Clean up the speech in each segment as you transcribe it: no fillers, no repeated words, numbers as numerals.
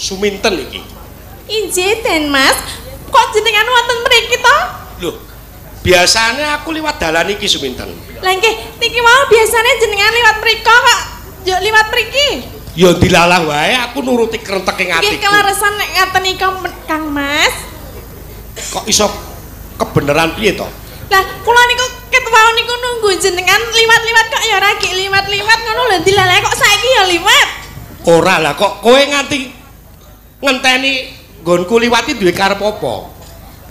Suminten iki. Injih Den Mas, kok jenengan wonten mriki to? Lho, biasane aku liwat dalan iki Suminten. Lah nggih, niki mau biasane jenengan liwat mriko kok yo liwat mriki. Ya dilalah wae aku nuruti krentek ing atiku. Nggih keleresan nek ngaten iki Kang Mas. Kok iso kebeneran piye to? Lah kula niku ketwau niku nunggu jenengan liwat-liwat kok ya ora gek liwat-liwat ngono lho dilalah kok saiki ya liwat. Ora lah kok kowe nganti ngenteni nggonku liwati duwe karep apa?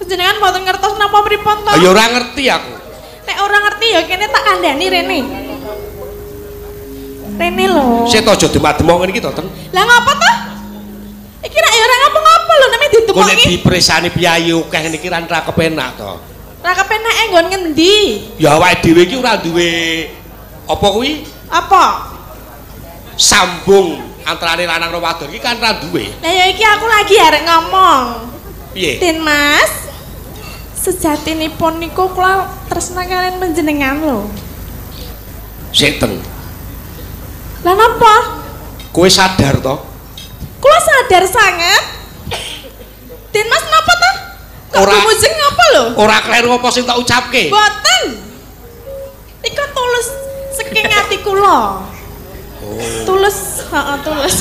Jenengan mboten ngertos napa pripun to? Ya ora ngerti aku. Nek ora ngerti ya kene tak kandhani rene. Rene lho. Sik aja demak-demok ngene iki to, Ten. Lah ngapa to? Iki rak ya ora ngapa-ngapa lho nek ditemoki. Kok nek dipresani piyayi akeh niki ra kepenak to. Ra kepenake nggon ngendi? Ya awake dhewe iki ora duwe apa kuwi? Apa? Sambung antarane lanang karo wadon iki kan ra duwe. Lah ya iki aku lagi arek ngomong. Piye? Den Mas, sejatinipun niku kula tresna kalian panjenengan lho. Sik Ten. Lah napa? Kowe sadar to? Kula sadar sangat. Den Mas napa to? Kok mujeng ngapa lho? Ora kleru apa sing tak ucapke? Mboten. Iku tulus saking ati kula. Tulus, heeh tulus.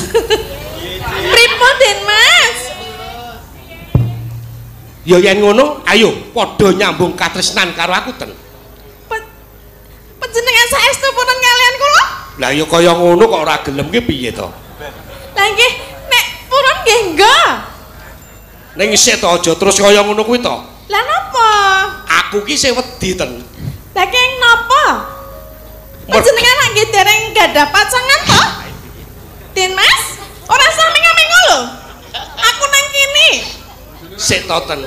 Pripun Den Mas? Ya yen ngono, ayo padha nyambung katresnan karo aku Ten. Panjenengan saestu purun kalian kula? Lah ya kaya ngono kok ora gelem ki piye to? Lah nggih, nek purun nggih enggak. Ning isih to aja terus kaya ngono kuwi to. Lah napa? Aku ki sing wedi Ten. Lah keng napa? Panjenengan nggih dereng gadah pacangan to? Den Mas, ora sami ngamengo lho. Aku nang kene. Sik to Ten.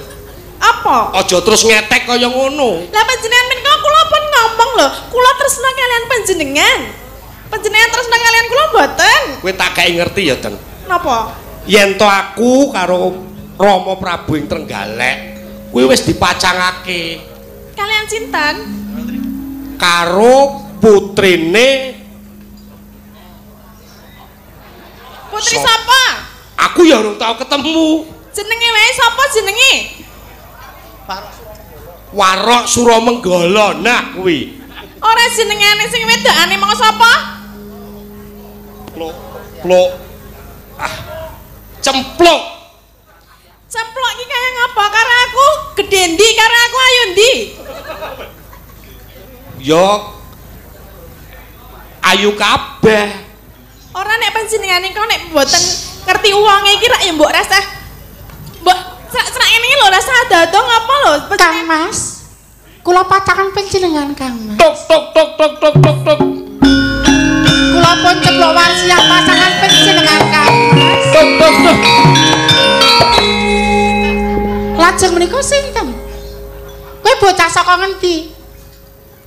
Apa? Aja terus ngetek kaya ngono. Lah panjenengan menika kula pun ngomong lho, kula tresna kalian panjenengan. Panjenengan tresna kalian kula mboten. Kowe tak gawe ngerti ya Ten. Napa? Yen to aku karo Rama Prabu ing Trenggalek, kuwi wis dipacangake. Kalian sinten? Karo putrine. Putri sapa? Aku ya urung tau ketemu. Jenenge wae sapa jenenge? Warok Suramenggala nah kuwi. Ora jenengane sing wedokane mong sapa? Plok. Ah. Cempluk. Cempluk iki kaya ngapa karo aku? Gedhe ndi karo aku ayo ndi? Yo ayu kabeh. Ora nek panjenengane kok nek mboten ngerti wong iki rak ya mbok rasa mbok serak-serak ngene iki lho rasa dadong apa lho? Kang Mas. Kula pacangan panjenengan Kang Mas. Tok. Kula pun ceplok warsiah pasangan panjenengan Kang Mas. Tok. Lajeng menika sinten? Kowe bocah saka ngendi?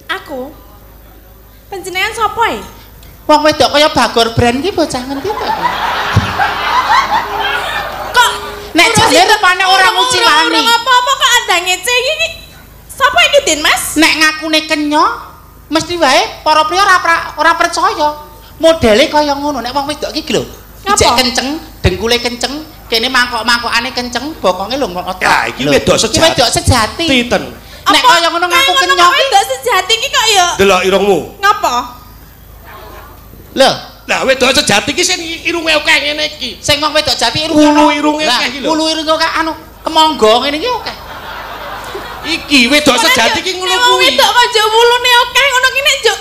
Aku. Panjenengan sapa e? Wong wedok kaya Bagor Brand iki bocah ngendi to? Kok nek jane rupane ora ngucilani. Apa-apa kok ada ngece iki? Sapa iki Den Mas? Nek ngakune kenya, mesti wae para priya ora percaya. Modele kaya ngono nek wong wedok iki lho. Ijek kenceng, dengkule kenceng, kene mangkok-mangkokane kenceng, bokonge lho ngotot. Ya iki wedok sejati. Iki wedok sejati. Ten. Nek kaya ngono ngaku kenya iki wedok sejati iki kok ya. Delok irungmu. Ngapa? Lho, Lah wedok sejati iki sing irunge akeh ngene iki. sing wong wedok jati Ulu irunge akeh iki lho. Ulu irunge akeh anu kemangga ngene iki akeh. Iki wedok sejati iki ngono Wong kuwi. wedok kok njuk wulune akeh ngono ki nek njuk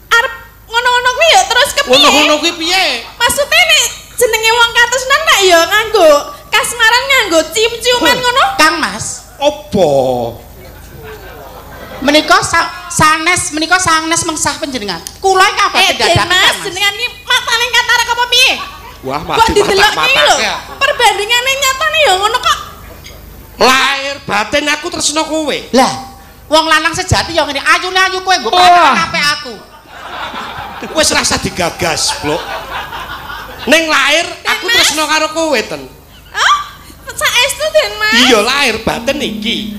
arep ngono-ngono kuwi ya terus kepiye? Ngono kuwi piye? Maksudnya nek jenenge wong katresnan nek ya nganggo kasmaran nganggo cium-ciuman ngono? Kang Mas, Apa? menika sanes mengsah panjenengan. Kula iki kabeh dadakan Mas, Mas. jenengan iki matane katarak apa piye? Wah, Kok mati didelok iki lho. mata-mata. Perbandingane nyatane ya ngono kok. Lahir batin aku tresno kowe. Lah, wong lanang sejati ya ngene, ayune ayu kowe nggo pacaran apik aku. Wis rasa digagas, Blok. Ning lahir aku tresno karo kowe, Ten. Hah? Saestu Den Mas. Iya, lahir batin iki.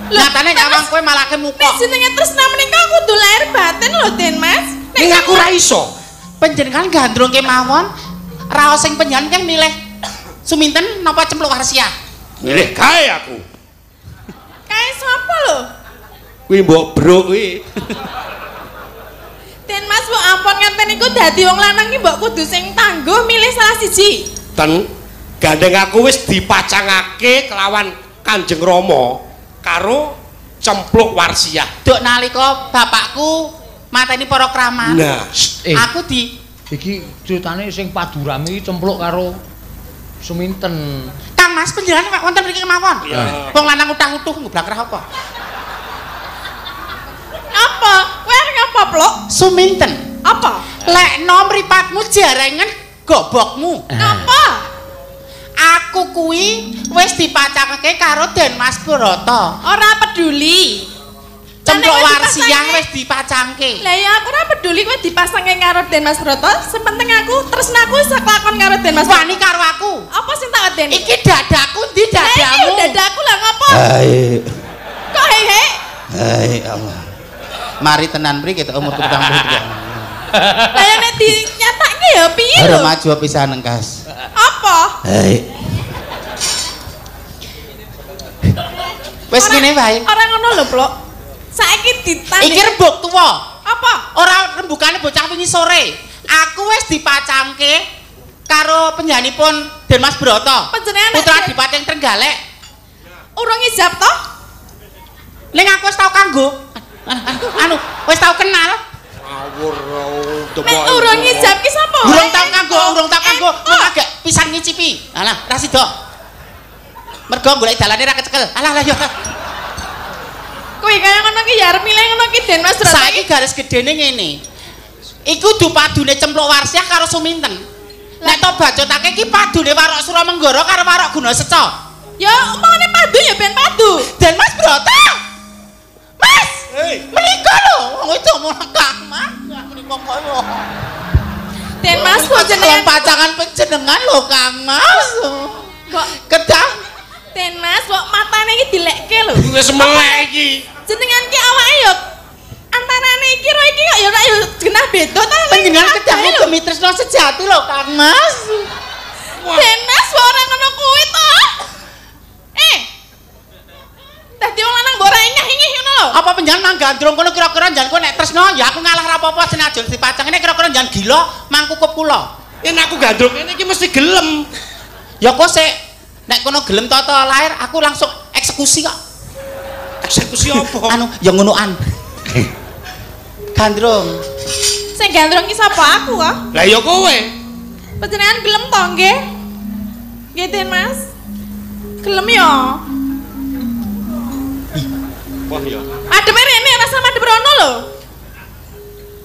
Nyatane nyawang kowe malah kemukok. Nek jenenge tresna menika kudu lahir batin lho Den Mas. Ning aku ora iso. Panjenengan gandrung kemawon, raos sing panjenengan kan milih Suminten napa Cempluk Warsiah? Milih kae aku. Kae sapa lho? Kuwi mbok bro kuwi. Den Mas mbok ampun ngenten iku dadi wong lanang iki mbok kudu sing tangguh milih salah siji. Ten gandeng aku wis dipacangake kelawan Kanjeng Rama karo Cempluk Warsiah. Duk nalika bapakku mateni para kraman. Nah, aku iki ceritane sing padurame Cempluk karo Suminten. Kang Mas panjenengan kok wonten mriki kemawon? Ya. Wong lanang utah-utuh ngeblangkrah apa? Apa? Kowe arep apa, Plok? Suminten. Apa? Lek nom mripatmu jarengen gobokmu. Apa? Aku kuwi wis dipacangake karo Den Mas Broto. Ora peduli. Cempluk Lah, nek Warsiah dipasangke- wis dipacangke. Lah ya aku ora peduli kowe dipasangke karo Den Mas Broto, sepenting aku tresnaku sak lakon karo Den Mas. Wani karo aku. Apa sing tak wedeni? Iki dadaku ndi dadamu? Lah dadaku lah ngopo? Hai, Kok hehe? hai Allah. Mari tenan mriki kita umur 73. Lah ya nek dinyatake ya piye Ora lho? maju pisan engkas. Apa? Hai. Wis ngene wae. Ora ngono lho, Plok. Saiki ditanding. Iki rembug tuwa. Apa? Ora rembugane bocah wingi sore. Aku wis dipacangke karo penyanipun Den Mas Broto. Panjenengan Putra Adipati Trenggalek. urung ijab toh? Ning aku wis tau kanggo. Anu, wis tau kenal. ngawur Nek urung ijab ki sapa? Urung tau kanggo, mung agak pisan ngicipi. Alah, ra sida. Mergo golek dalane ra kecekel. Alah ya. Kowe kaya ngono ki ya arep milih ngono ki Den Mas Broto. Saiki garis gedene ngene. Iku dupadune Cempluk Warsiah karo Suminten. Nek to bacotake iki padune Warok Suramanggara karo Warok Gunaseca. Ya omongane padu ya ben padu. Den Mas Broto. Mas, Hei, menika lho, wong itu omong Kang Mas. Aku niku koyo. Den Mas kok Wong jenengan pacangan panjenengan lho Kang Mas. kok Kedah. Den Mas kok matane iki dilekke lho. wis melek iki. Jenengan ki awake ya antarane iki karo iki kok ya ora ya genah beda ta. Panjenengan kedah ngugemi tresna sejati lho Kang Mas. Den Mas kok ora ngono kuwi to. Dadi wong lanang mbok ora ingih-ingih ngono lho. Apa panjenengan manggandrung kono kira-kira njan kowe nek tresna ya aku ngalah ra apa-apa senajan dipacang ini kira-kira njan gila mangkukup kula. Yen aku gandrung ngene iki mesti gelem. Ya kok sik nek kono gelem tata lahir aku langsung eksekusi kok. Eksekusi apa? Anu ya ngonoan. Gandrung. Sing gandrung ki sapa aku kok? Lah ya kowe. Panjenengan gelem to nggih? Nggih Den Mas. Gelem ya. Wah ya. Adepe rene ora sama adep rono lho.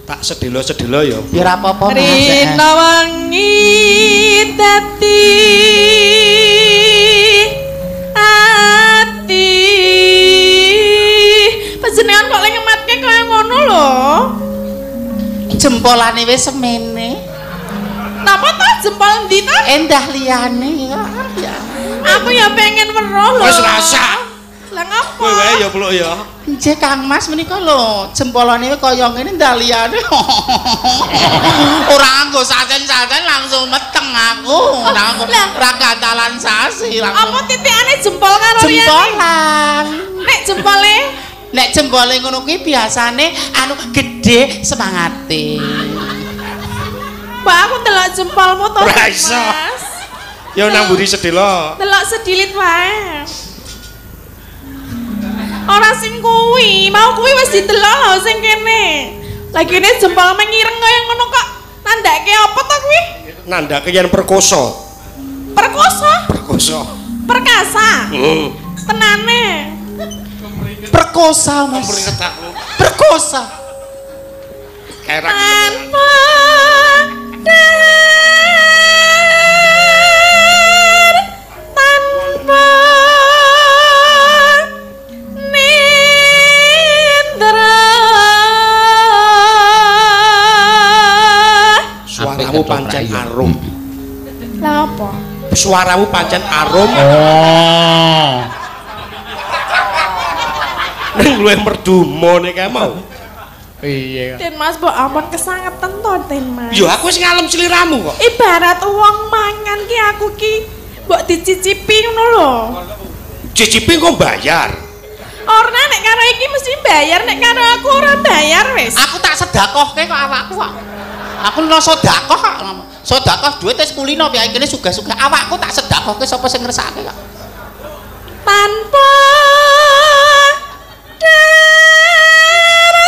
Tak sedelo-sedelo ya. Ya ora apa-apa Mas. Rina wangi dadi ati. Panjenengan kok lek ngematke kaya ngono lho. Jempolane wis semene. Napa ta jempol ndi ta? Endah liyane ya. Aku ya pengen weruh lho. Wis rasa. Lah ngapa? Kowe wae ya Pluk ya. Nggih Kang Mas menika lho, jempolane kaya ngene endah liyane. Ora nganggo sasen-sasen langsung meteng aku. Ora gantalan sasi langsung. Apa titikane jempol karo liyane? Jempolan. Nek jempole Nek jempole ngono kuwi biasane anu gedhe semangate. Mbak aku delok jempolmu to. Ora iso. Mas. Ya nang mburi sedelo. Delok sedilit wae. Ora sing kuwi, mau kuwi wis didelok lho sing kene. Lagi ini jempol mengireng kaya ngono kok. Nandake apa to kuwi? Nandake yen perkosa. Perkosa, Perkosa. perkasa. Tenane. Perkosa Mas. Mringet aku. Perkosa. Kerak. Tanpa tanpa nindra. Suaramu pancen arum. Lah apa? Suaramu pancen arum. Oh. Ning luwih merdu nek kae mau. Iya. Den Mas mbok ampun kesangetan to Den Mas. Ya aku wis ngalem sliramu kok. Ibarat wong mangan ki aku ki mbok dicicipi ngono lho. Cicipi kok bayar. Ora nek karo iki mesti bayar, nek karo aku ora bayar wis. Aku tak sedakohke kok awakku kok. Aku lho sedakoh kok. Sedakoh duit wis kulino piye kene sugih-sugih. Awakku tak sedakohke sapa sing ngersakake kok. Tanpa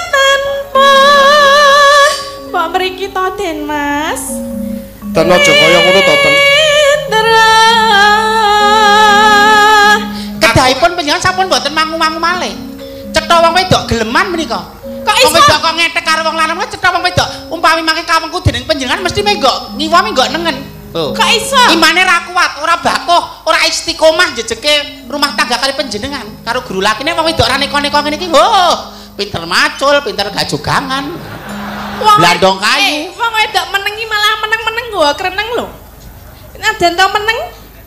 tanpa mbok mriki to Den Mas. Ten aja kaya ngono to, Ten. Kedahipun panjenengan sampun mboten mangu-mangu malih. Cetha wong wedok geleman menika. Kok Wong iso? wedok kok ngetek karo wong lanang cetha wong wedok. Umpami mangke kawengku dening panjenengan mesti menggok ngiwami nggok nengen. Oh. Kok iso? Imane ra kuat, ora bakuh, ora istiqomah jejeke rumah tangga kali panjenengan karo guru lakine wong wedok ra neko-neko ngene iki. Oh, pinter macul, pinter gajogangan. Blandong kayu. Wong wedok menengi malah meneng-meneng nggawa kreneng lho. Nek den to meneng,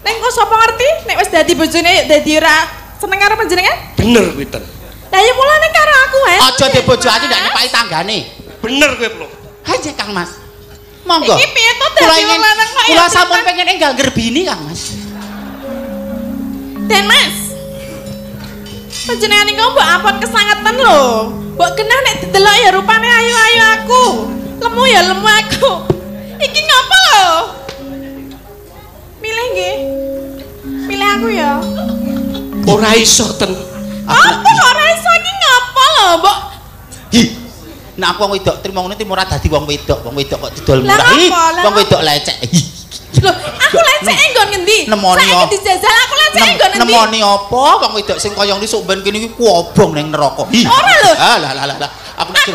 nek kok sapa ngerti nek wis dadi bojone dadi ora seneng karo panjenengan? Bener kuwi, Ten. Lah ya mulane karo aku wae. Aja debojo ati ndak nepaki tanggane. Bener kuwi, Pluk. Haje Kang Mas. Monggo. Iki piye to dadi wong lanang kok ya? Kula sampun pengen enggal gerbini Kang Mas. Den Mas. Panjenengan niku mbok apot kesangetan lho. Mbok genah nek didelok ya rupane ayu-ayu aku. Lemu ya lemu aku. Iki ngapa lho? Milih nggih. Milih aku ya. Ora iso, Ten. Apa kok ora iso iki ngapa lho, Mbok? Hi. Nek aku wong wedok trimo ngene timur ora dadi wong wedok kok didol Lah murah. Hi, apa? Lah wong wedok lecek. Hi. Lho, aku lecek nggon ngendi? Nemoni Saiki dijajal aku lecek nggon ngendi? Nemoni apa wong wedok sing kaya ngene sok ben kene iki kuobong ning neraka. Hi. Ora lho. Lah. Aku nek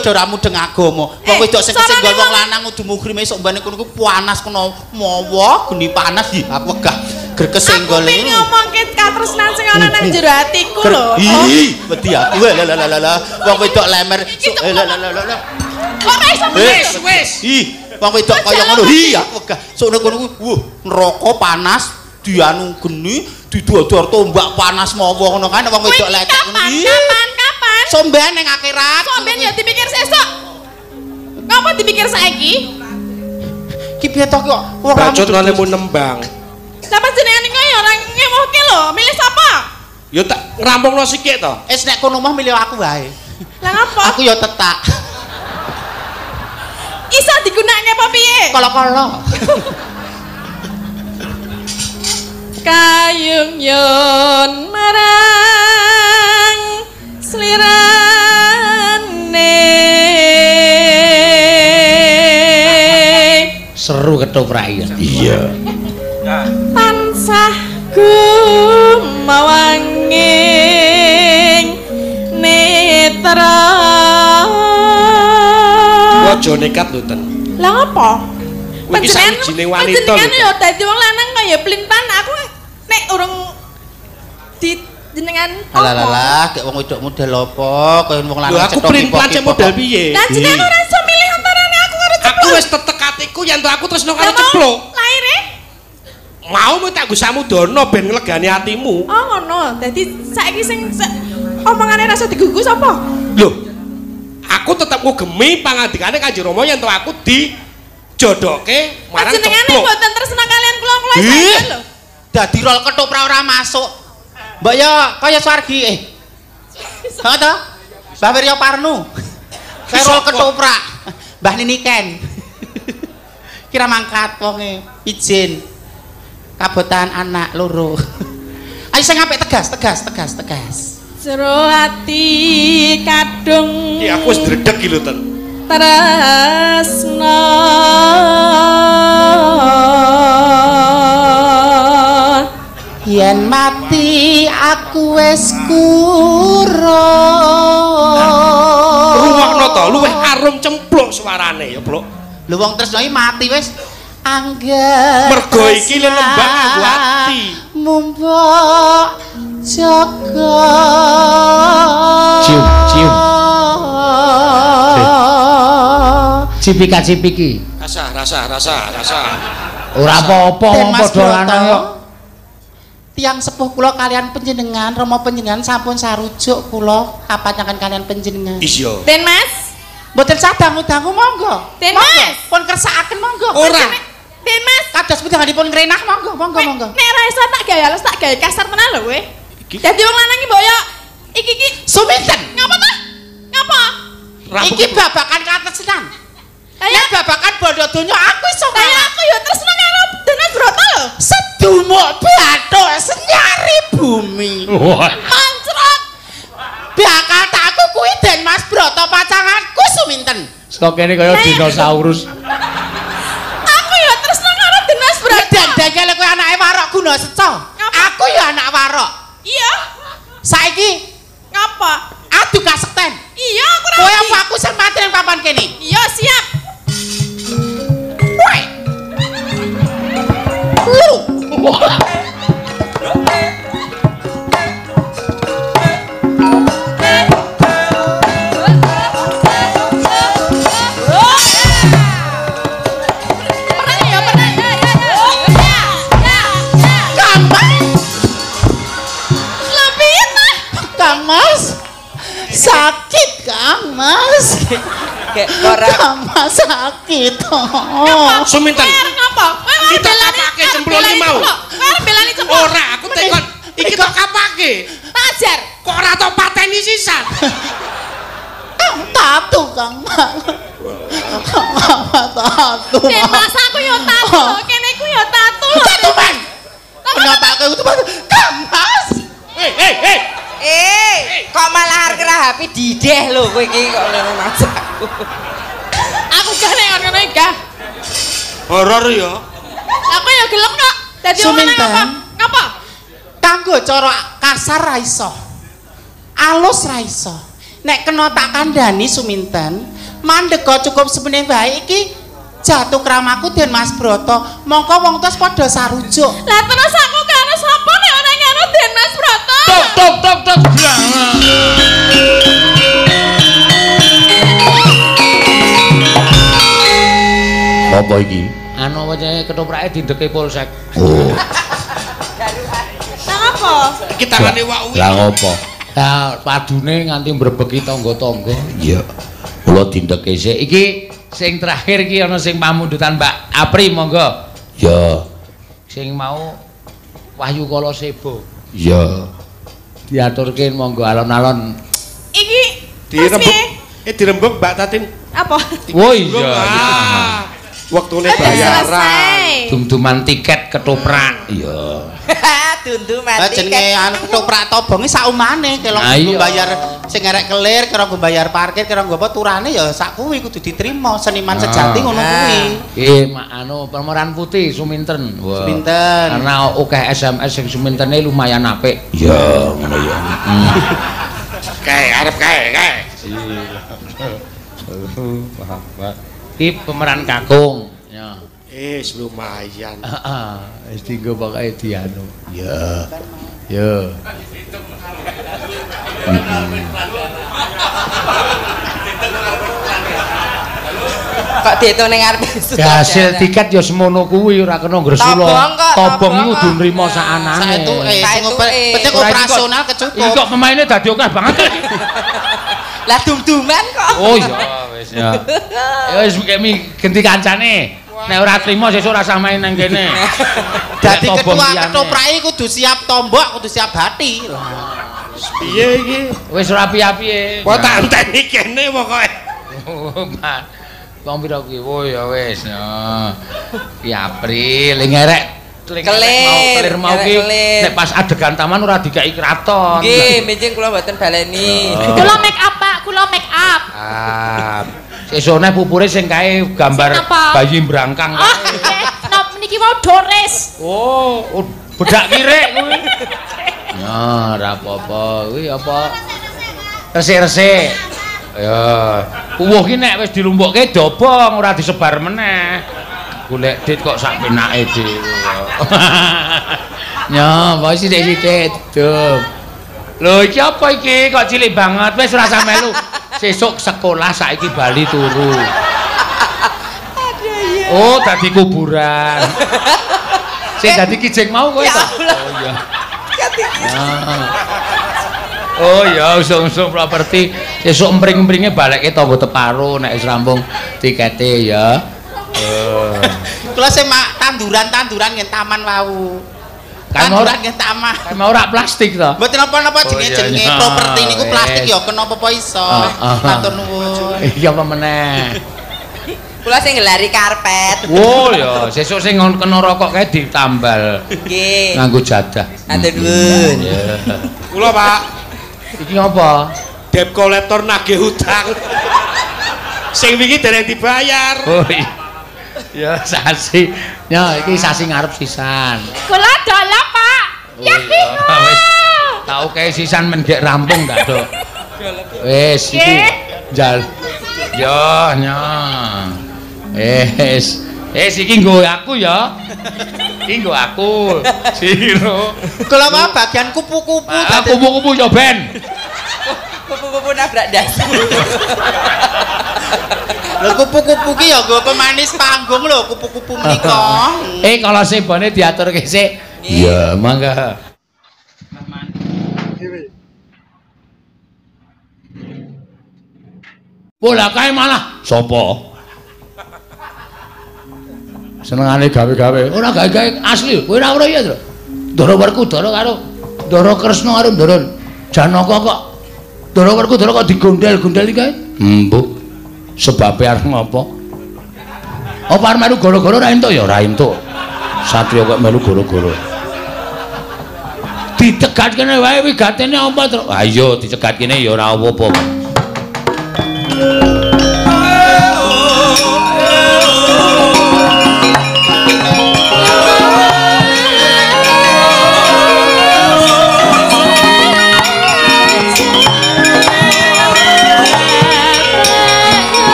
doramu deng agama. Wong wedok sing kesenggol wong lanang kudu mukrime sok ben kono ku panas kono mawa geni panas. Hi, aku wegah greges senggol iki. Aku ngomongke katresnan sing ana nang jero atiku lho. Hi, wedi aku. Lah. Wong wedok lemer. Lah. Ora iso Wis. Hi, wong wedok kaya ngono. Hi, aku wegah. Sok kono ku neraka panas, dianu geni, didodor tombak panas mawa ngono kan wong wedok lecek ngono. Kapan? Somben ning akhirat. Somben ya dipikir sesuk. Ngapa dipikir saiki? Ki piye to kok wong Bacot ngalemu nembang. Lah panjenengan niku ya ora ngewohke lho, milih sapa? Ya tak ngrampungno sikik to. Nek kono mah milih aku wae. Lah ngapa? Aku ya tetak. Iso digunakake apa piye? Kala-kala. Kayung yon marang slirane. Seru ketoprak ya. Iya. Tansah gumawanging netra. Aja nekat lho, Ten. Lah apa? Kuwi iki sawijining wanita lho. Panjenengan ya dadi wong lanang kaya plintan aku nek urung di jenengan Alah, gek wong wedok model apa? Kaya wong lanang Lho aku plintan cek model piye? Lah jenengan ora iso milih antarane aku karo Ceplok. Aku wis tetek atiku yen to aku tresno karo Ceplok. Laire? Mau tak nggo samudana ben nglegani atimu. Oh ngono. Dadi saiki sing omongane rasa digugu sapa? Lho. Aku tetep ngugemi pangandikane Kanjeng Rama yen to aku dijodoke marang Panjenengane Ceplok. mboten tresna kalian kula-kula saiki lho. Dadi rol ketoprak ora masuk. Mbak ya kaya Suwargi Ha to? Mbah Wirya Parnu. Kaya rol ketoprak. Mbah Niniken. Kira mangkat wonge izin. Kabotan anak loro. Ayo sing apik tegas. Jero ati kadung. Iki aku wis dredeg iki lho, Ten. Tresna Yen mati aku wis kura. Ruwakno to, luwih arum Cempluk suarane ya, Pluk. Lho wong tresno iki mati wis. Angger Mergo iki lembah kanggo ati. Mumpuk jaga. Cium. Cipika-cipiki. Rasa. Ora apa-apa wong padha lanang kok. Tiang sepuh kula kalian panjenengan, Rama panjenengan sampun sarujuk kula kapanjenengan kalian panjenengan. Iya. Den Mas. Mboten sadang-dangu monggo. Den Monggo, Mas. pun kersakaken monggo. Ora. Den Mas. Kados panjenenganipun ngrenah monggo. Nek ra iso tak gawe halus tak gawe kasar tenan lho kowe. Dadi wong lanang iki mbok yo iki Suminten. ngapa ta? Ngapa? Iki babakan katresnan. Nek babakan bondo donya aku iso Kaya aku yo tresno karo Denas Broto lho. sedumuk bathuk senyari bumi. Mancrot. Bakal takku kuwi Den Mas Broto pacanganku Suminten. Kok kene kaya dinosaurus. Aku yo tresno karo Denas Broto. Dandane kowe anake Warok Guna Seca. Aku ya anak Warok. Iya. Saiki Ngapa? adu kasekten. Iya aku ra. Kowe apa aku sing mati nang papan kene? Iya siap. Woi. Lu. Kang Mas. Sakit Kang Mas. Kang Mas sakit. Suminten. Ngapa? Kita kapake cemplon iki mau. Kowe belani cemplon. Ora, aku tekon iki tok kapake. Tak ajar. Kok ora tok pateni sisan. Kang tatu Kang Mas. Tatu. Nek Mas aku yo tatu, kene ku yo tatu. Tatu man. Kenapa aku tuh Kang Mas? Kok malah arep rapi dideh lho kowe iki kok lene majakku. Aku jane ngono iki, Gah. Horor ya. Aku ya gelem kok. Dadi wong lanang apa? Ngapa? Kanggo cara kasar ra iso. Alus ra iso. Nek kena tak kandhani Suminten, mandhega cukup semene wae iki jatuh kramaku Den Mas Broto. Mongko wong tos padha sarujuk. Lah terus aku karo sapa nek ora karo Den Mas Broto? Tok. Apa iki? Anu wae ketoprake dindeke polsek. Oh. Nang apa? Iki tangane wak Lah ngopo? Lah padune nganti mbrebeki tangga-tangga. Iya. Kula dindeke sik. Iki sing terakhir iki ana sing pamundutan Mbak Apri monggo. Ya. Sing mau Wahyu Kala Sebo. Ya. Diaturke monggo alon-alon. Iki dirembuk. Dirembuk Mbak Tatin. Apa? Oh iya. Waktune bayaran. Dum-duman tiket ketoprak. Iya. Dunduman Jenenge tiket. anu ketoprak tobonge saumane kelong nggo bayar sing arek kelir, kira nggo bayar parkir, kira nggo apa turane ya sak kuwi kudu diterima seniman sejati ngono kuwi. Nggih, anu pemeran putih Suminten. Suminten. Karena akeh SMS sing Sumintene lumayan apik. Iya, ngono ya. Kae arep kae. Paham, Pak. Iki pemeran kakung. Ya. Lumayan. Heeh, wis dienggo pokoke dianu. Ya. Ya. Kok diitung ning arep Hasil tiket ya semono kuwi ora kena ngresula. Tobong kok, Tobong tobong iku kok. kudu nrimo sakanane. Saetuke sing penting Ora iki operasional kok- kecukup. Iki kok pemaine dadi akeh banget. Lah dum-duman kok. Oh iya wis ya. Ya wis kemi ganti kancane. Nek ora trimo sesuk ora usah main nang kene. Dadi Nek tobong ketua liyane. ketoprak kudu siap tombok, kudu siap hati. Piye iki? Wis ora piye-piye. Kok tak enteni kene pokoke. Wong pira kuwi? Oh ya wis ya. Ki April ngerek Kelir, mau ki kelir. nek pas adegan taman ora dikai kraton. Nggih, mijing kula mboten baleni. Kula make up, Pak. Kula make up. Sesone pupure sing kae gambar Sing apa? bayi brangkang Oh, nggih. Nop niki mau Doris. Oh, bedak kirek kuwi. Ya, ora apa-apa. Kuwi apa? Resik-resik. Ya, puwuh ki nek wis dilumpukke dobong ora disebar meneh. Golek dit kok sak penake dhewe. Ya, wae sithik-sithik dum. Lho iki apa iki kok cilik banget wis ora usah melu. Sesuk sekolah saiki bali turu. Oh, dadi kuburan. Sing dadi kijing mau kowe to? Oh iya. Oh ya, usung-usung properti sesuk empring-empringe balekke tangga teparo nek wis rampung tikete ya. Kula sing tanduran ngen taman wau. Tanduran ngen taman. Emang ora plastik to? Mboten napa-napa jenenge properti niku plastik ya kenapa apa iso. Matur nuwun. Iya apa meneh. Kula sing ngelari karpet. Oh ya, sesuk sing kena rokok kae ditambal. Nggih. Nganggo jadah. Matur nuwun. Kula, Pak. Iki apa? Debt collector nagih hutang. Sing wingi dereng dibayar. Oh iya. Ya sasi. Ya iki sasi ngarep sisan. Kula dola, Pak. Ya Wis tau kae sisan men gek rampung ndak, Dok. Wis iki jal. Yo nya. Iki nggo aku ya. Iki nggo aku. Siro. Kula apa bagian kupu-kupu. Kupu-kupu yo ben. Kupu-kupu nabrak dasar. Lho kupu-kupu ki ya nggo pemanis panggung lho kupu-kupu menika. Kalau sebone diaturke sik. Iya, mangga. Bola kae malah sapa? Senengane gawe-gawe. Ora gawe-gawe asli. Kowe ora ora ya, Tru. Ndara Werkudara karo Ndara Kresna karo Ndara Janaka kok. Ndara Werkudara kok digondel-gondel iki kae? Mbok. Sebabe arep ngopo? Apa arep melu gara-gara ora entuk ya ora entuk. Satriya kok melu gara-gara. Dicegat kene wae wigatene apa, Tru? Ha iya dicegat kene ya ora apa-apa.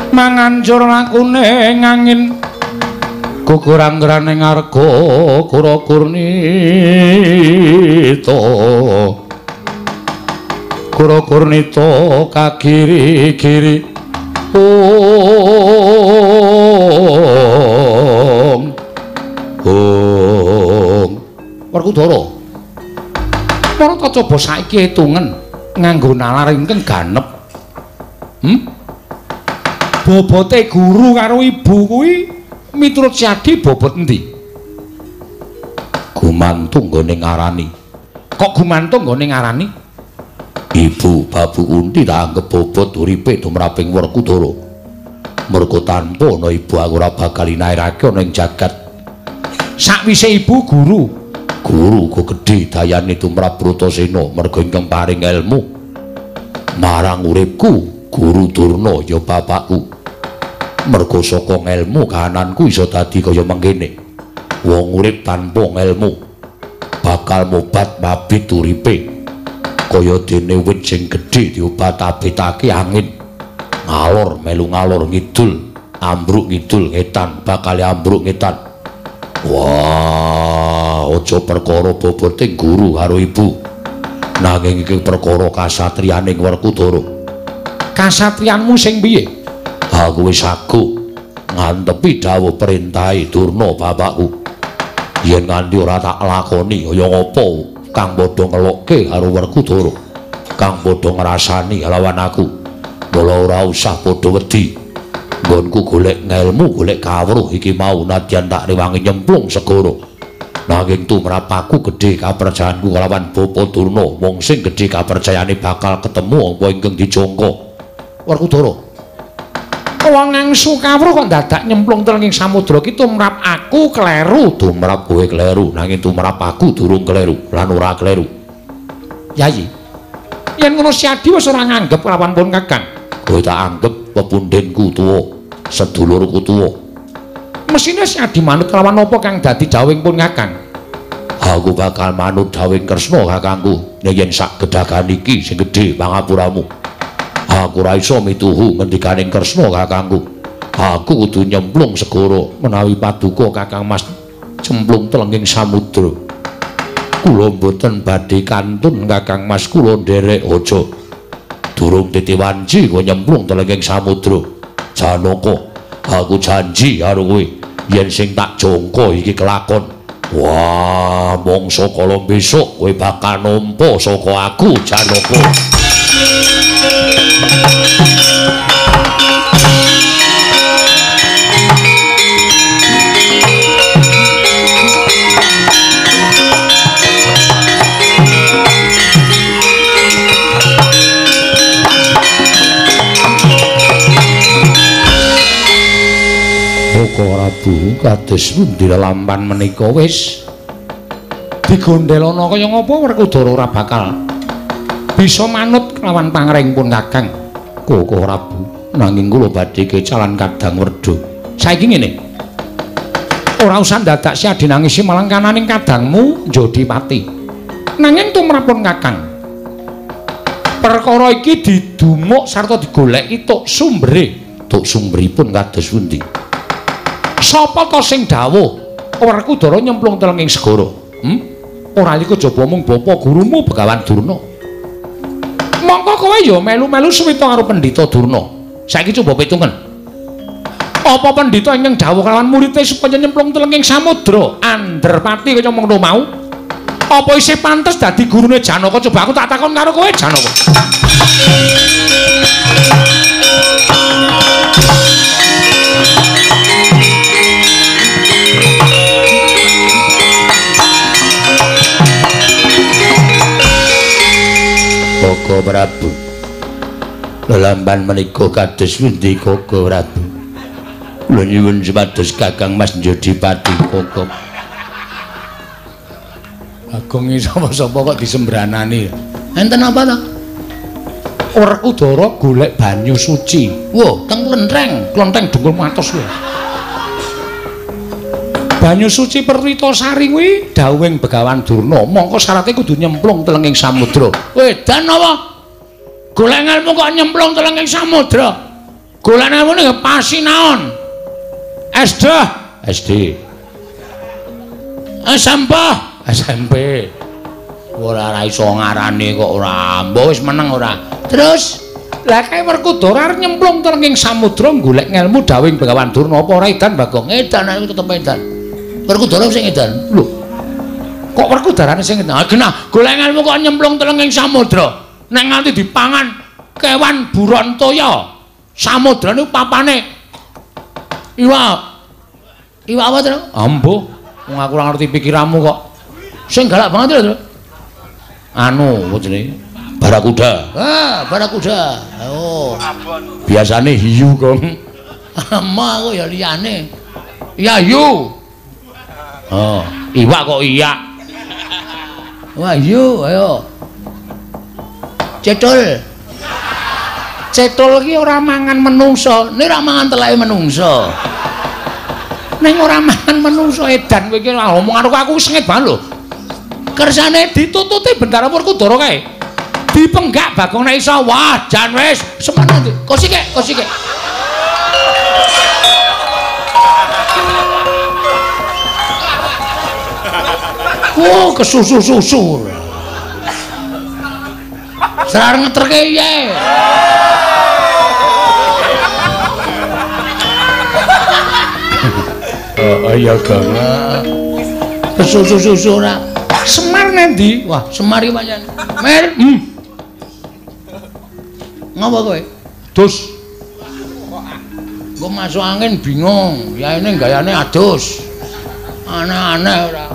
Mangancur lakune ngangin kukuranggrane ngarga kura kurnita kagiri-giri Werkudara Marata coba saiki hitungan nganggo nalar ingkang ganep. Bobote guru karo ibu kuwi miturut Syadi bobot endi? Gumantung nggone ngarani. Kok gumantung nggone ngarani? Ibu babu Kunti tak anggap bobot uripe tumraping Werkudara. Merga tanpa ana ibu aku ora bakal inairake ana ing jagat. Sakwise ibu guru kok gedhe dayane tumrap Bratasena merga ingkang paring ilmu marang uripku. Guru Durna ya bapakku. Merga saka ilmu kahananku iso dadi kaya mengkene. Wong urip tanpa ilmu bakal mobat mabit uripe. Kaya dene wit sing gedhe diobat-abitake angin. Ngalor melu ngalor ngidul, ambruk ngidul ngetan, bakal ambruk ngetan. Wah, aja perkara bobote guru karo ibu. Nanging iki perkara kasatriyaning Werkudara. Kasatriyanmu sing piye? Aku wis sagu ngantepi dawuh perintahe Durna bapakku. Yen nganti ora tak lakoni kaya ngapa kang padha ngelukke karo Werkudara, kang padha ngrasani lawan aku. Mula ora usah padha wedi. Nggonku golek ngelmu, golek kawruh iki mau nadyan tak rewangi nyemplung segara. Nanging tumrap aku gedhe kapercayaanku kelawan Bapa Durna, wong sing gedhe kapercayane bakal ketemu apa ingkang dijangka. Werkudara, wong ngangsu kawruh kok dadak nyemplung tenging samudra ki tumrap aku kleru. Tumrap kowe kleru, nanging tumrap aku durung kleru lan ora kleru. Yayi, yen ngono Syadi wis ora nganggep lawan pun Kakang. Kowe tak anggap pepundhenku tuwa, sedulurku tuwa. Mesine Syadi manut lawan apa kang dadi dawuhing pun Kakang? Aku bakal manut dawuhing Kresna kakangku, yen sak gedhagan iki sing gedhe pangapuramu. Aku ora iso mituhu ngendikaning Kresna kakangku. Aku kudu nyemplung segara menawi paduka Kakang Mas cemplung telenging samudra. Kula mboten badhe kantun Kakang Mas, kula nderek aja. Durung titiwanji kok nyemplung telenging samudra. Janaka, aku janji karo kowe yen sing tak jangka iki kelakon. Wah, mangsa kala besok kowe bakal nampa saka aku, Janaka. Prabu kados pundi lampahan menika wis digondelana kaya ngapa Werkudara ora bakal bisa manut kelawan pangringipun Kakang Koko Prabu. Nanging kula badhe kecalan Kadang Werda. Saiki ngene, ora usah dadak siadi nangisi malang kananing kadangmu Jodipati. Nanging tumrapun Kakang, perkara iki didumuk sarta digoleki tuk sumbere. Tuk sumberipun kados pundi? Sapa to sing dawuh Werkudara nyemplung telenging segara? Ora iki kejaba mung bapa gurumu Begawan Durna. Mongko kowe ya melu-melu suwita karo Pendhita Durna. Saiki coba pitungen. Apa Pendhita ingkang dawuh kelawan muridé supaya nyemplung telenging samudra Andrapati kaya mengkono mau? Apa isih pantes dadi gurune Janaka? Coba aku tak takon karo kowe, Janaka. Koko Prabu, lelamban menika kados pundi Koko Prabu? Kula nyuwun supados Kakang Mas Jodipati Koko. Agung iki sapa-sapa kok disembranani. Enten apa to? Werkudara golek banyu suci. Wo, teng klenteng dungkul matos kuwi. Banyu suci Perwitasari kuwi dawuhing Begawan Durna, mongko syaratnya kudu nyemplung telenging samudra. Wedan apa? Golek ngelmu kok nyemplung telenging samudra? Golek ngelmu ning pasinaon. SD. SMP. Ora iso ngarani kok ora. Mbok wis meneng ora. Terus lah kae Werkudara arep nyemplung telenging samudra golek ngelmu dawuhing Begawan Durna apa ora edan Bagong? Edan aku tetep edan. Werkudara sing edan. Lho. Kok Werkudarane sing edan? Genah, golek ngelmu kok nyemplung telenging samudra. Nek nganti dipangan kewan buron toya. Samudra niku papane iwak apa to? Ambuh. Wong aku ora ngerti pikiranmu kok. Sing galak banget lho, Tru. Anu, apa jenenge? Barakuda. Barakuda. Oh. Biasane hiu, Kong. Ama kok ya liyane. Ya hiu. Oh, iwak kok iya. Wah, yo, ayo. Cetul. Cetul iki ora mangan menungso, nek ora mangan teleke menungso. Ning ora mangan menungso edan kowe iki ngomong karo aku sengit banget lho. Kersane ditututi Bendara Werkudara kae. Dipenggak Bagong nek iso. Wah, jan wis semana ndi. Kosike. Oh, kesusu-susu. Serar ngeterke ye. Oh, iya Kang. Kesusu-susu ora. Semar nendi? Wah, Semar iki pancen. Mer. Ngapa kowe? Dus. Kok masuk angin bingung. Ya ini gayane adus. Aneh-aneh ora.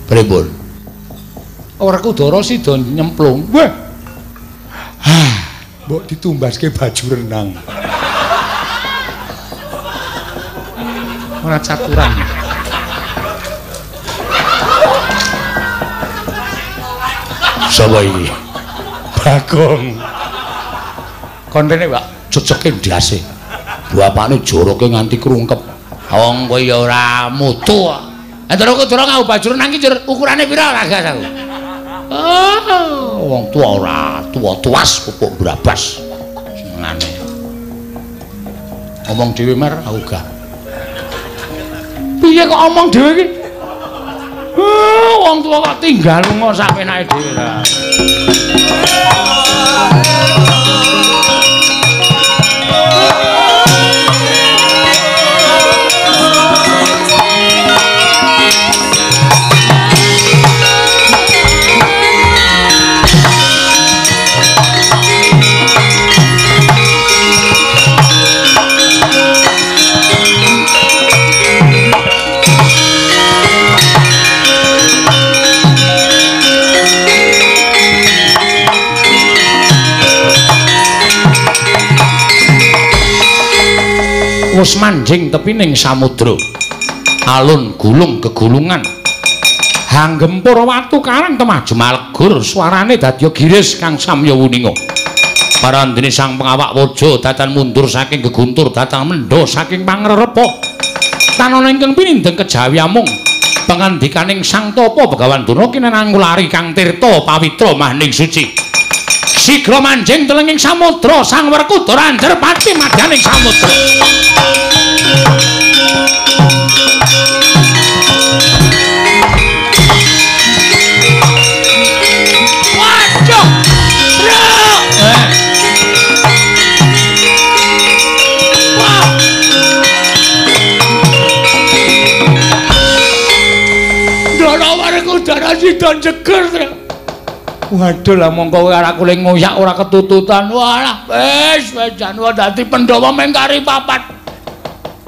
Pripun? Werkudara sida nyemplung. Wah. Mbok ditumbaske baju renang. Ora caturan. Sapa iki? Bagong. Kontene, Pak, coceke ndase. Bapakne joroke nganti krungkep. Wong kowe ya ora mutu kok. Entar aku durung ngau baju renang iki ukurane pira ragas aku. Wong tua ora, tua tuas pupuk brabas. Senengane. Omong dhewe mer aku gak. Piye kok omong dhewe iki? Wong tua kok tinggal lunga sak penake dhewe ra. Wis manjing tepining samudra alun gulung gegulungan hanggempur watu karang temaju malgur suarane dadya giris kang samya wuninga parandene sang pengawak waja datan mundur saking geguntur datang mendho saking pangrerepa tanana ingkang pinindeng kejawi amung pangandikaning sang tapa Begawan Durna kinanangulari kang tirta pawitra mahning suci sigra manjing telenging samudra sang Werkudara anjer pati madyaning samudra. Waduh, wah. Ndara Werkudara sida jeger. Waduh lah mongko kowe arek kule ngoyak ora ketututan. Walah, wis jan dadi Pandhawa mengkari papat.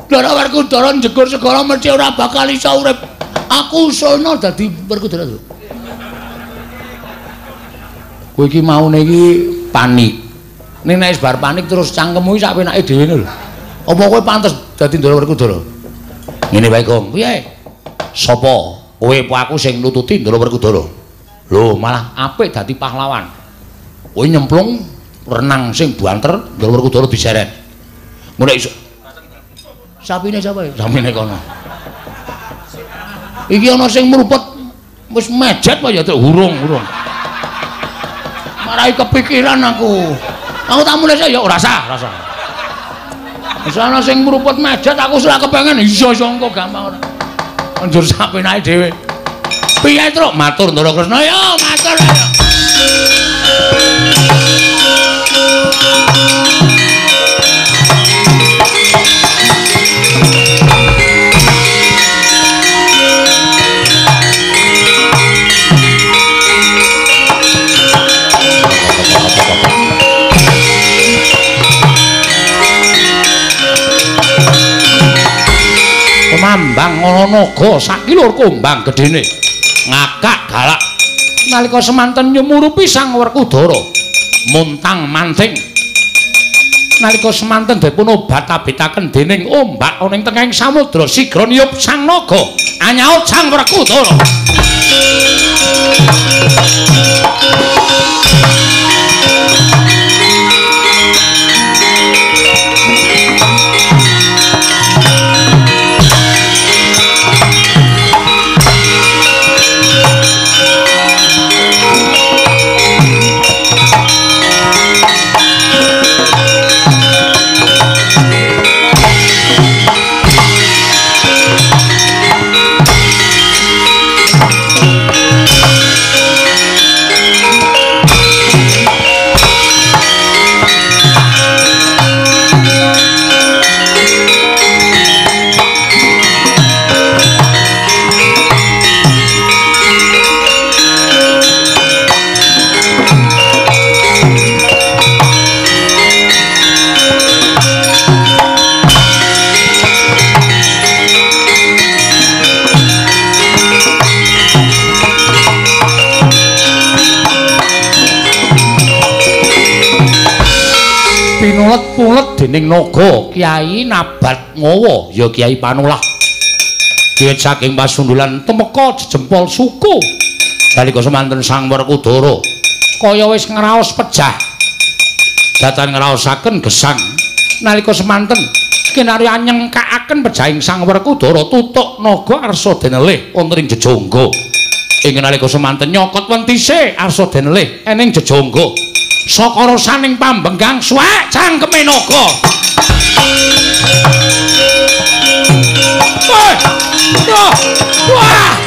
Ndara Werkudara njegur segara mesti ora bakal iso urip. Aku usulna dadi Werkudara. Kowe iki maune iki panik. Ning nek bar panik terus cangkemmu iki sak penake dhewe lho. Apa kowe pantes dadi Ndara Werkudara? Ngene wae, Gong. Piye? Sapa? Kowe apa aku sing nututi Ndara Werkudara? Lho malah apik dadi pahlawan. Kowe nyemplung renang sing banter Ndara Werkudara diseret. Ngono iso. Sapine sapa? Sapine kono. Iki ana sing mrupet wis mejet wae ya hurung. Marai kepikiran aku. Aku tak mulih ya ora sah. Wis ana sing mrupet mejet aku ora kepengen iso engko gampang ora. Njur sapenake dhewe. Piye truk matur Ndara Kresna ya matur ya. Kemambang ana naga sakilur kumbang gedene. Ngakak galak nalika semanten nyumurupi sang Werkudara muntang manting nalika semanten dipun obat-abetaken dening ombak ana ing tengahing samudra sigra niyup sang naga anyaut sang Werkudara. Pinulet-pulet dening naga Kyai Nabat Ngawa ya Kyai Panulah. Diwit saking pasundulan temeka jempol suku. Nalika semanten sang Werkudara kaya wis ngraos pejah. Datan ngraosaken gesang nalika semanten kinarya nyengkakaken pejahing sang Werkudara tutuk naga arsa denelih wonten ing jejongga. ing nalika semanten nyokot wentise arsa denelih ening jejonggo saka rasaning pambenggang suwek cangkeme naga. Wah!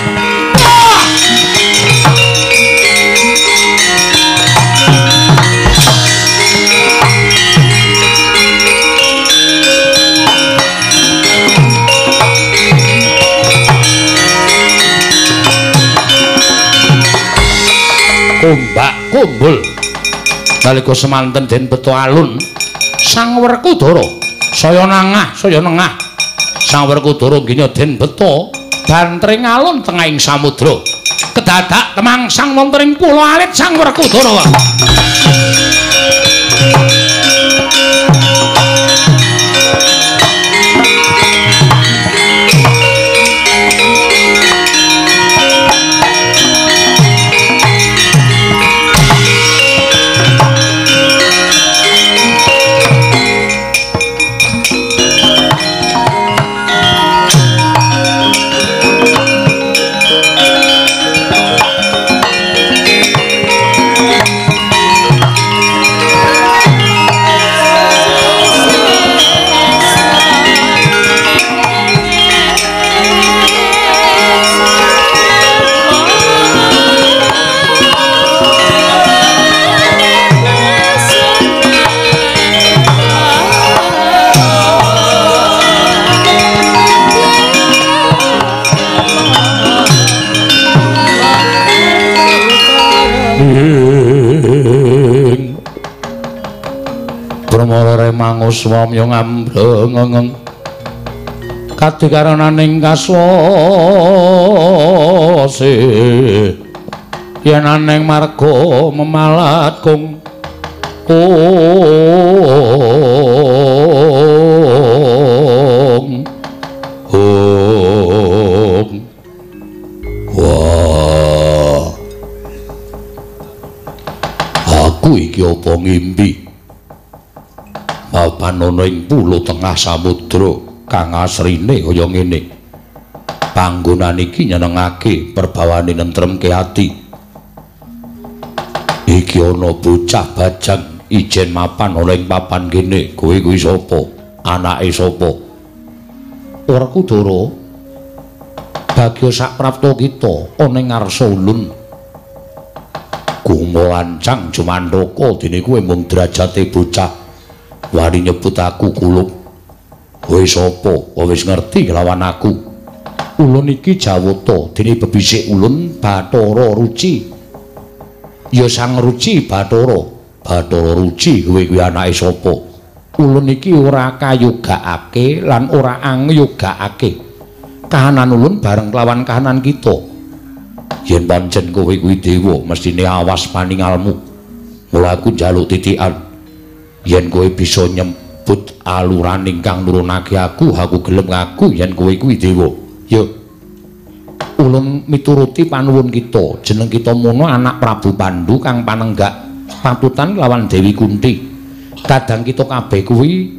Kumbak kumbul nalika semanten den beto alun Sang Werkudara saya nengah Sang Werkudara nggih den beto bantring alun tengahing samudra kedadak temangsang wonten ing pulo alit Sang Werkudara. Swamya ngambreng kadikaraning kaswase yen aneng marga memalat kung wah aku iki apa ngimpi panono ing pulo tengah samudra kang asrine kaya ngene. Panggonan iki nyenengake perbawani nentremke ati. Iki ana bocah bajang ijen mapan ana ing papan kene. Kowe kuwi sapa? Anake sapa? Werkudara. Bagya saprapta kita ana ing ngarsa ulun. Gumo lancang Jumandaka dene kowe mung derajate bocah. Wani nyebut aku Kulub. Kowe sapa? Wis ngerti lawan aku. Ulun iki Jawata, dene bebisik ulun Bathara Ruci. Ya Sang Ruci Bathara. Bathara Ruci kowe kuwi anake sapa? Ulun iki ora kayogakake lan ora angyogakake. Kahanan ulun bareng lawan kahanan kita. Yen pancen kowe kuwi dewa, mestine awas paningalmu. Mula aku njaluk titikan. Yen kowe bisa nyemput aluran ingkang nurunake aku gelem ngaku yen kowe kuwi dewa. Ya. Ulun mituruti panuwun kita, jeneng kita mono anak Prabu Pandhu kang panenggak patutan lawan Dewi Kunti. Kadang kita kabeh kuwi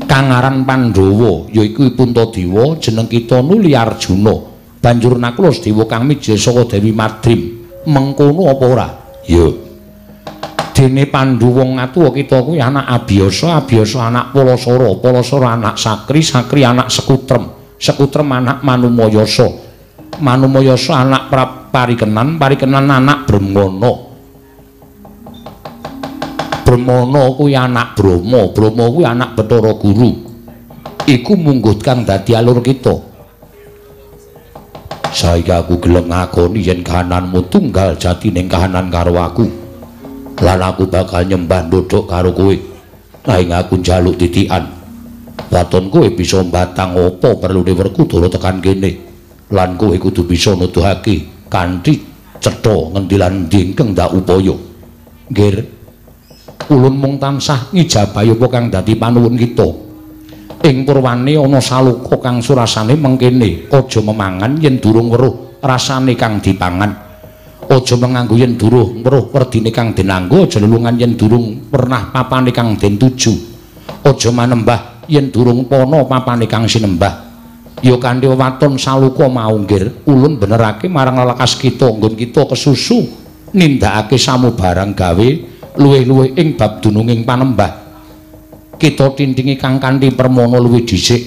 kang aran Pandhawa, yaiku Puntadewa, jeneng kita nuli Arjuna. Banjur Nakula Dewa kang mijil saka Dewi Madrim. Mengkono apa ora? Ya. Dene Pandhu wong atuwa kita kuwi anak Abiyasa, Abiyasa anak Palasara, Palasara anak Sakri, Sakri anak Sekutrem, Sekutrem anak Manumayasa, Manumayasa anak Parikenan, Parikenan anak Bremana. Bremana kuwi anak Brama, Brama kuwi anak Bathara Guru. Iku mungguh kang dadi alur kita. Saiki aku gelem ngakoni yen kahananmu tunggal jati ning kahanan karo aku. Lan aku bakal nyembah ndodhok karo kowe. Nanging aku njaluk titikan. Waton kowe bisa mbatang apa perlune Werkudara tekan kene. Lan kowe kudu bisa nuduhake kanthi cetha ngendi lan ndi ingkang ndak upaya. Nggih. Ulun mung tansah ngijabahi apa kang dadi panuwun kita. Ing purwane ana saluka kang surasane mengkene, aja memangan yen durung weruh rasane kang dipangan. Aja menganggo yen durung weruh werdine kang denanggo, aja lelungan yen durung pernah papane kang den tuju. Aja manembah yen durung pono papane kang sinembah. ya kanthi wewaton saluka maunggir ulun benerake marang lelakas kita nggon kita kesusu nindakake samubarang gawe luwih-luwih ing bab dununging panembah kita tindhingi kang kanthi permana luwih dhisik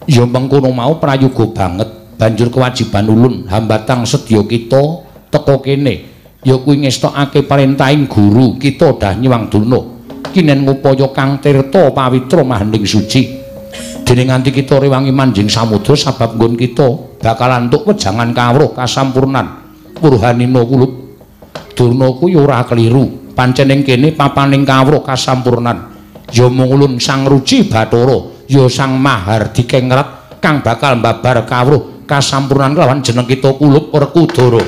ya mengkono mau prayoga banget banjur kewajiban ulun hambatang sedya kita teka kene ya kuwi ngestokake perintahing guru kita dah nyuwang duna kinen ngupaya kang tirta pawitra mahending suci dene nganti kita rewangi manjing samudra sabab nggon kita bakalan entuk wejangan kawruh kasampurnan purhanina kulup Durna ku ya ora keliru pancen ing kene papaning kawruh kasampurnan ya mung ulun Sang Ruci Bathara ya Sang Mahardi Kengrat kang bakal mbabar kawruh kasampurnan kelawan jeneng kita kulup Werkudara.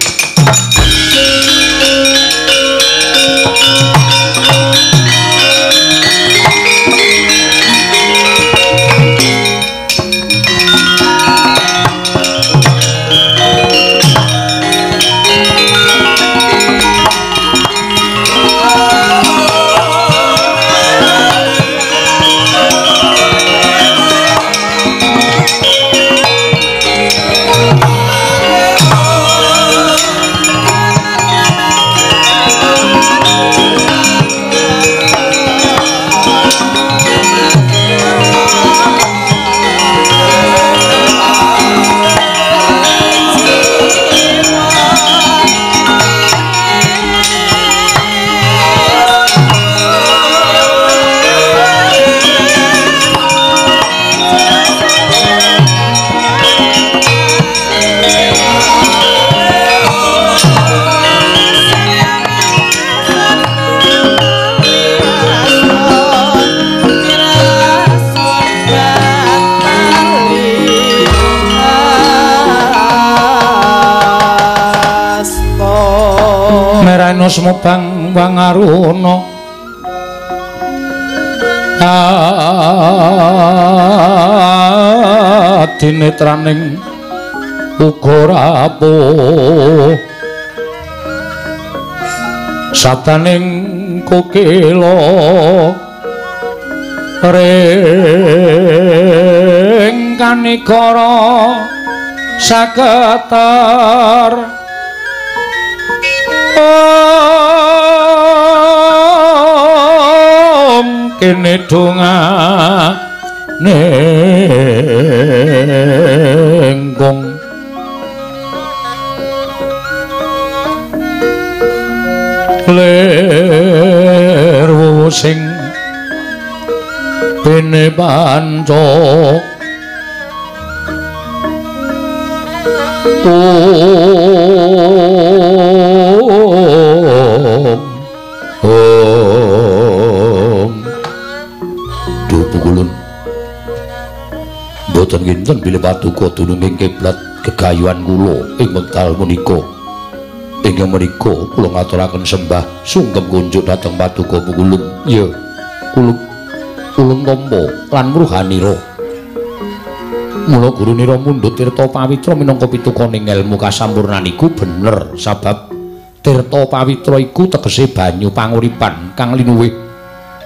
Semobang wangaruna dinetraning uga rapuh sataning kokila ring kanikara saketar kene dongane engkong ler sing bene pancok boten kinten bilih Paduka dununging kiblat gegayuhan kula ing wekdal menika. Ingkang menika kula ngaturaken sembah sungkem kunjuk dhateng Paduka Pukulun. Ya, ulun tampa lan mruhanira. Mula gurunira mundhut tirta pawitra minangka pitukoning ilmu kasampurnan iku bener sabab tirta pawitra iku tegese banyu panguripan kang linuwih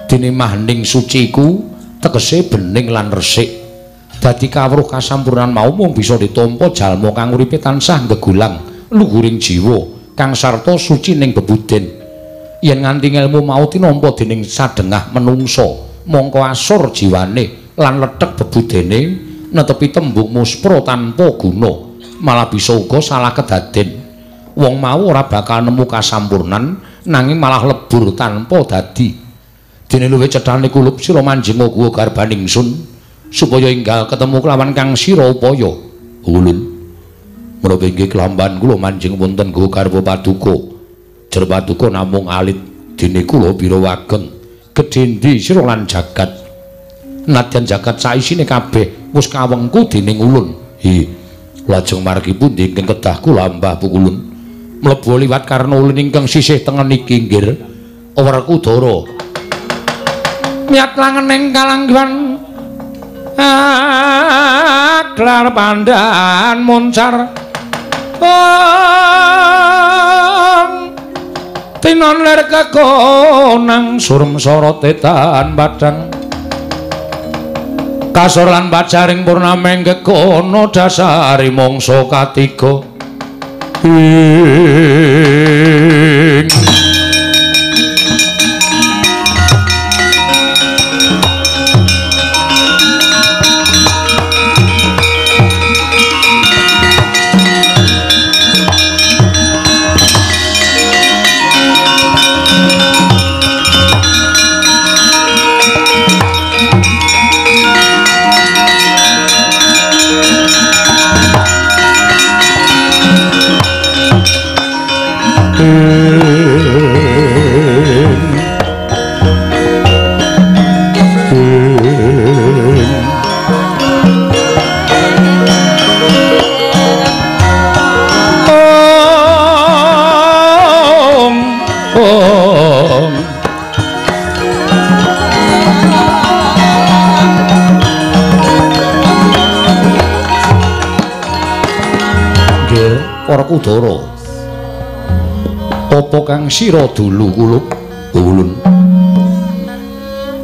dene mahending suci iku tegese bening lan resik. Dadi kawruh kasampurnan mau mung bisa ditampa jalma kang uripe tansah gegulang luhuring jiwa kang sarta suci ning bebuden. Yen nganti ilmu mau tinampa dening sadengah menungsa, mongko asor jiwane lan lethek bebudene netepi tembung muspra tanpa guna, malah bisa uga salah kedaden. Wong mau ora bakal nemu kasampurnan nanging malah lebur tanpa dadi. Dene luwih cethane kulup sira manjing uga garbaning sun. Supaya enggal ketemu kelawan kang sira upaya ulun menapa inggih kelamban kula manjing wonten nggo garwa Paduka jer Paduka namung alit dene kula bira wageng gedhendi sira lan jagat nadyan jagat saisine kabeh wis kawengku dening ulun lajeng margi pundi ingkang kedah kula Mbah Pukulun mlebu liwat karena ulun ingkang sisih tengen iki nggir Werkudara miat langening kalanggan aklar pandan muncar tinon ler kekonang surem sorot etan badang kasor lan pacaring purnameng kekono dasari mangsa katiga para Kudara apa kang sira dulu ulun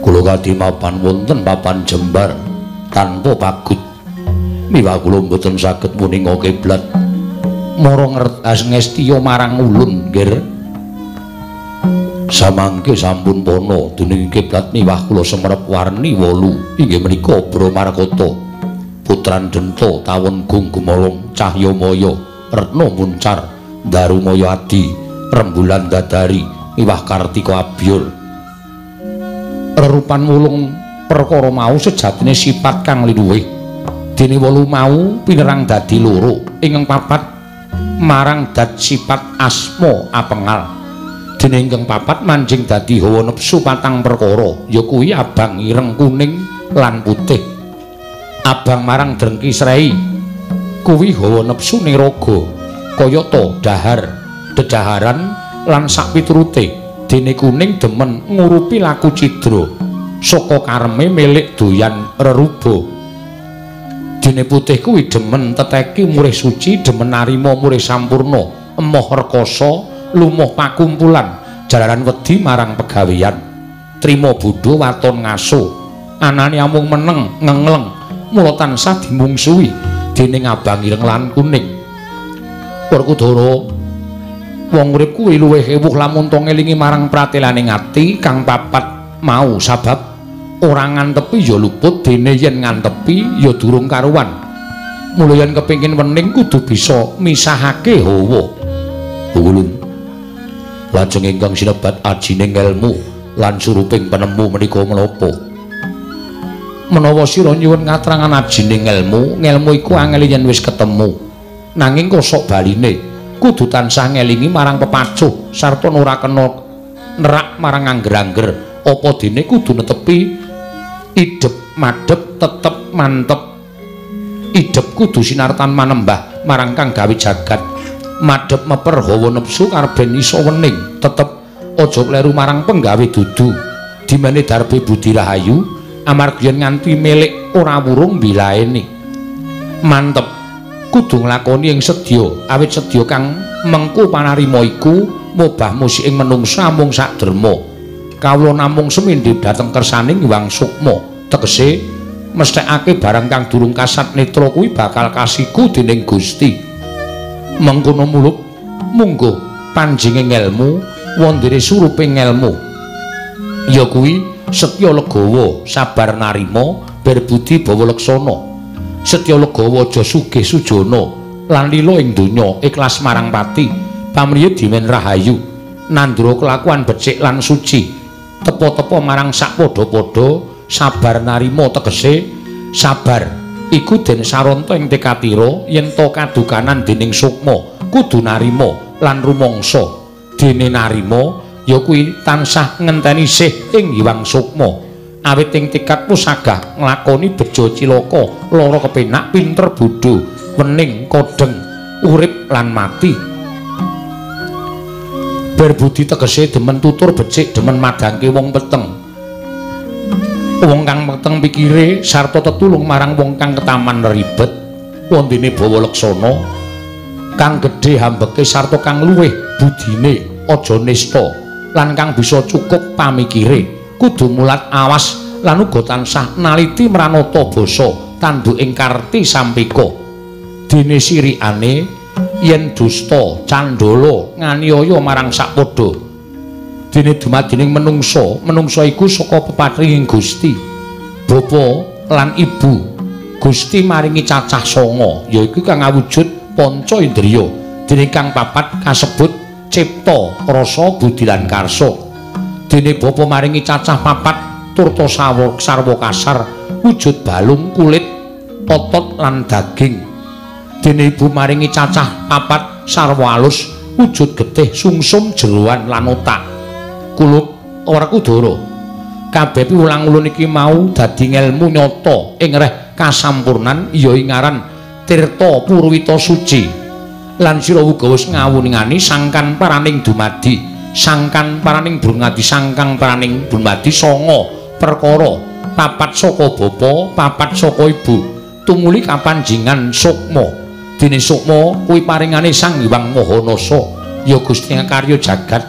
kula kadhi mapan wonten papan jembar tanpa pagut miwah kula mboten saged muninga kiblat mara ngertas ngestiya marang ulun nggih samangke sampun pono dening kiblat miwah kula semrep warni 8 inggih menika Bramarkata putran Denta tawon gung gumolong cahyamaya Retna Muncar Darumaya Adi Rembulan Dadari miwah Kartika Abyur rerupan wulung perkara mau sejatine sifat kang liluwih dene 8 mau pinerang dadi loro ingkang papat marang dat sifat asma apengal dene ingkang papat manjing dadi hawa nepsu patang perkara ya kuwi abang ireng kuning lan putih abang marang drengki srei kuwi hawa nepsu ning raga kayata dahar dedaharan lan sapiturute dene kuning demen ngurupi laku cidra saka kareme milik doyan reruba dene putih kuwi demen teteki murih suci demen narima murih sampurna emoh rekoso lumuh pakumpulan jalaran wedi marang pegawean trima bodho waton ngaso anane amung meneng ngengleng mula tansah dimungsuhi dening abang ireng lan kuning para Kudara wong urip kuwi luwih ewuh lamun to ngelingi marang pratelaning ati kang papat mau sabab ora ngantepi ya luput dene yen ngantepi ya durung karuan mula yen kepengin wening kudu bisa misahake hawa ulun lajeng ingkang sinebat ajining ilmu lan suruping penemu menika menapa menawa sira nyuwun ngatrangan ajining ilmu iku angel yen wis ketemu nanging kosok baline kudu tansah ngelingi marang pepacuh sarta ora kena nerak marang angger-angger apa dene kudu netepi idep madhep tetep mantep idep kudu sinartan manembah marang kang gawe jagat madhep meper hawa nepsu karben iso wening tetep aja kleru marang penggawe dudu dimene darbe budi rahayu amarga yen nganti milik ora wurung bilaene mantep kudu nglakoni ing sedya awit sedya kang mengku panarima iku mobah musik ing menungsa mung sak derma kawula namung semindhi dhateng kersaning Hyang Sukma tegese mesthekake barang kang durung kasat netra kuwi bakal kasiku dening Gusti mengkono muluk munggo panjinging ilmu wondere suruping ilmu ya kuwi setya legawa sabar narima berbudi bawa leksana setya legawa aja sugih sujana lan lila ing donya ikhlas marang pati pamriyut dimen rahayu nandura kelakuan becik lan suci tepo-tepo marang sak padha-padha sabar narima tegese sabar iku den saranta ing tekatira yen to kadukanan dening sukma kudu narima lan rumangsa dene narima ya kuwi tansah ngenteni sih ing Hyang Sukma awit ing tikatmu sagah nglakoni beja cilaka lara kepenak pinter bodho wening kodeng urip lan mati berbudi tegese demen tutur becik demen madangke wong peteng wong kang peteng pikire sarta tetulung marang wong kang ketaman ribet wondene bawa leksana kang gedhe hambeke sarta kang luwih budine aja nista lan kang bisa cukup pamikire kudu mulat awas lan uga tansah naliti mranata basa tanduking Karti Sampika. Dene sirikane yen dusta candala nganiaya marang sakpadha. Dene dumadining menungsa iku saka pepatringing Gusti. Bapa lan Ibu Gusti maringi cacah 9 yaiku kang awujud panca indriya. Dene kang papat kasebut cipta, rasa, budi lan karsa. Dene Bapa maringi cacah 4 turta sarwa kasar, wujud balung, kulit, otot lan daging. Dene Ibu maringi cacah 4 sarwa alus, wujud getih, sungsum, jeroan lan otak. Kulub Werkudara. Kabeh piwulang-ulun iki mau dadi ngelmu nyata ing reh kasampurnan ya ing aran Tirta Purwita Suci. Lan sira uga wis ngawuningani sangkan paraning dumadi, sangkan paraning brungadi, sangkang paraning dumadi 9 perkara, 4 saka bapa, 4 saka ibu, tumuli kapanjingan sukma. Dene sukma kuwi paringane Sang Hyang Mahanasa ya Gusti karya jagat.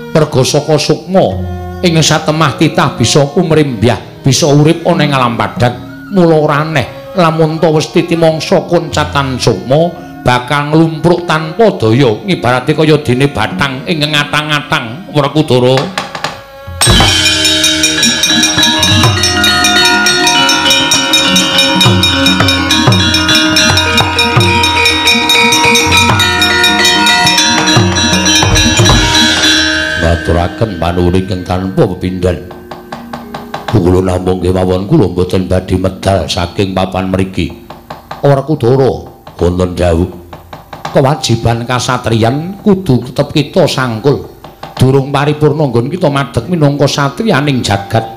Merga saka sukma ing satemah titah bisa kumrimbyah, bisa urip ana ing alam padhang. Mula ora aneh lamun ta wis titimangsa koncatan sukma bakal nglumpruk tanpa daya ngibarate kaya dene bathang ing ngatang-atang Werkudara. Ngaturaken panuwun ingkang tanpa pepindhan. Kula namung kemawon kula mboten badhe medal saking papan mriki. Werkudara wonten dawuh kewajiban kasatriyan kudu tetep kita sangkul. Durung paripurna nggon kita madheg minangka satriyaning jagat.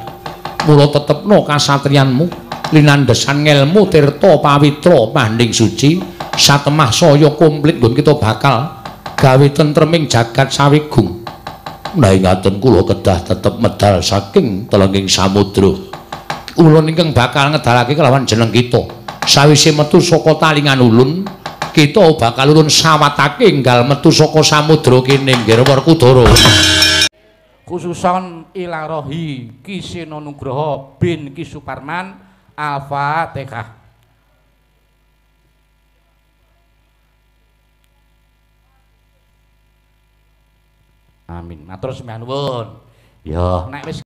Mula tetepno kasatriyanmu linandhesan ngelmu tirta pawitra manding suci satemah saya komplit nggon kita bakal gawe tentreming jagat sawigung. Menawi ngaten kula kedah tetep medal saking telenging samudra. Ulun ingkang bakal ngedalake kelawan jeneng kita. Sawise metu saka talingan ulun, kita bakal ulun sawatake enggal metu saka samudra kene nggih Werkudara. Khususon ilarohi Ki Sena Nugraha bin Ki Suparman. Al-Fatihah. Amin. Matur sembah nuwun. Ya, nek wis